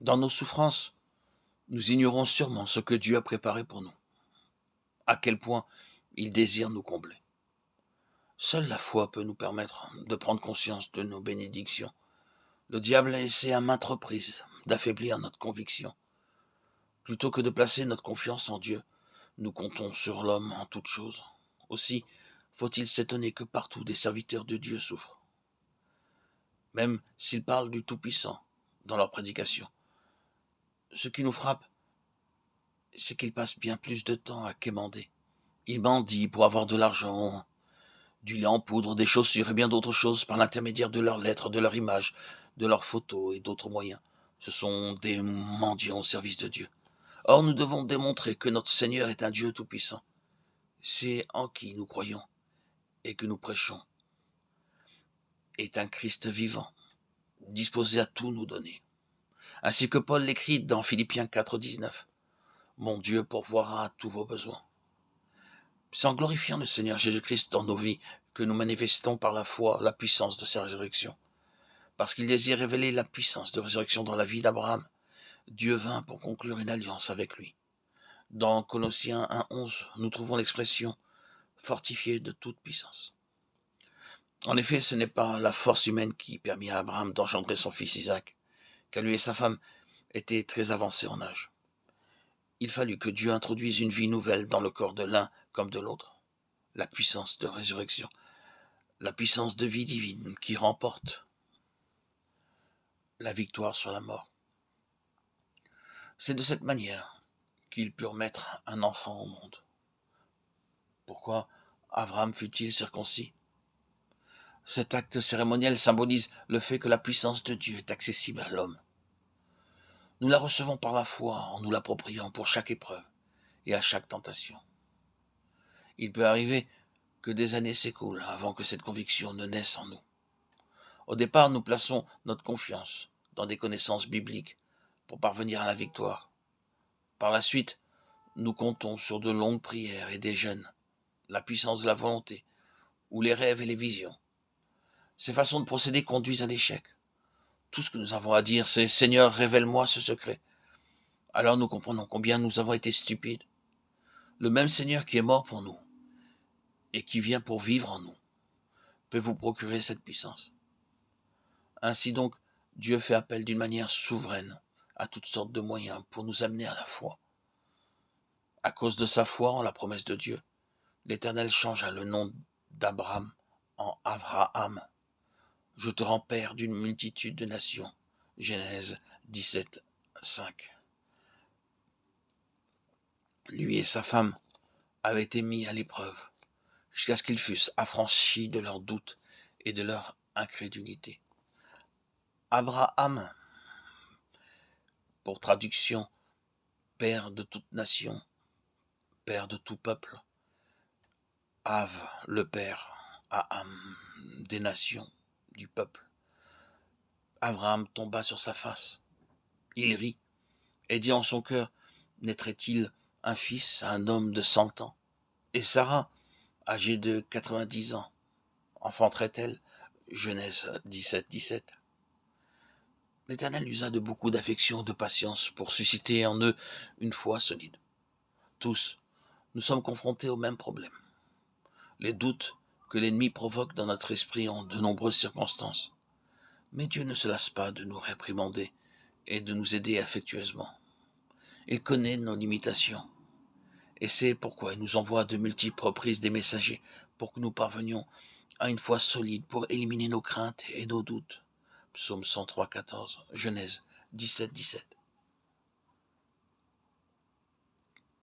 Dans nos souffrances, nous ignorons sûrement ce que Dieu a préparé pour nous, à quel point il désire nous combler. Seule la foi peut nous permettre de prendre conscience de nos bénédictions. Le diable a essayé à maintes reprises d'affaiblir notre conviction. Plutôt que de placer notre confiance en Dieu, nous comptons sur l'homme en toutes choses. Aussi, faut-il s'étonner que partout des serviteurs de Dieu souffrent, même s'ils parlent du Tout-Puissant dans leur prédication. Ce qui nous frappe, c'est qu'ils passent bien plus de temps à quémander. Ils mendient pour avoir de l'argent, du lait en poudre, des chaussures et bien d'autres choses par l'intermédiaire de leurs lettres, de leurs images, de leurs photos et d'autres moyens. Ce sont des mendiants au service de Dieu. Or, nous devons démontrer que notre Seigneur est un Dieu tout-puissant. C'est en qui nous croyons et que nous prêchons est un Christ vivant, disposé à tout nous donner. Ainsi que Paul l'écrit dans Philippiens 4,19. Mon Dieu pourvoira à tous vos besoins. C'est en glorifiant le Seigneur Jésus-Christ dans nos vies que nous manifestons par la foi la puissance de sa résurrection. Parce qu'il désire révéler la puissance de résurrection dans la vie d'Abraham, Dieu vint pour conclure une alliance avec lui. Dans Colossiens 1,11, nous trouvons l'expression fortifié de toute puissance. En effet, ce n'est pas la force humaine qui permit à Abraham d'engendrer son fils Isaac, car lui et sa femme étaient très avancés en âge. Il fallut que Dieu introduise une vie nouvelle dans le corps de l'un comme de l'autre. La puissance de résurrection, la puissance de vie divine qui remporte la victoire sur la mort. C'est de cette manière qu'ils purent mettre un enfant au monde. Pourquoi Abraham fut-il circoncis? Cet acte cérémoniel symbolise le fait que la puissance de Dieu est accessible à l'homme. Nous la recevons par la foi en nous l'appropriant pour chaque épreuve et à chaque tentation. Il peut arriver que des années s'écoulent avant que cette conviction ne naisse en nous. Au départ, nous plaçons notre confiance dans des connaissances bibliques pour parvenir à la victoire. Par la suite, nous comptons sur de longues prières et des jeûnes, la puissance de la volonté, ou les rêves et les visions. Ces façons de procéder conduisent à l'échec. Tout ce que nous avons à dire, c'est « Seigneur, révèle-moi ce secret ». Alors nous comprenons combien nous avons été stupides. Le même Seigneur qui est mort pour nous et qui vient pour vivre en nous peut vous procurer cette puissance. Ainsi donc, Dieu fait appel d'une manière souveraine à toutes sortes de moyens pour nous amener à la foi. À cause de sa foi en la promesse de Dieu, l'Éternel changea le nom d'Abraham en Avraham. Je te rends père d'une multitude de nations. Genèse 17, 5. Lui et sa femme avaient été mis à l'épreuve, jusqu'à ce qu'ils fussent affranchis de leurs doutes et de leur incrédulité. Abraham, pour traduction, père de toute nation, père de tout peuple. Av, le père, Aham, des nations, du peuple. Abraham tomba sur sa face. Il rit et dit en son cœur, naîtrait-il un fils à un homme de 100 ans? Et Sarah, âgée de 90 ans, enfanterait-elle? Genèse 17, 17. L'Éternel usa de beaucoup d'affection, de patience pour susciter en eux une foi solide. Tous, nous sommes confrontés au même problème. Les doutes que l'ennemi provoque dans notre esprit en de nombreuses circonstances. Mais Dieu ne se lasse pas de nous réprimander et de nous aider affectueusement. Il connaît nos limitations. Et c'est pourquoi il nous envoie de multiples reprises des messagers pour que nous parvenions à une foi solide pour éliminer nos craintes et nos doutes. Psaume 103, 14, Genèse 17, 17.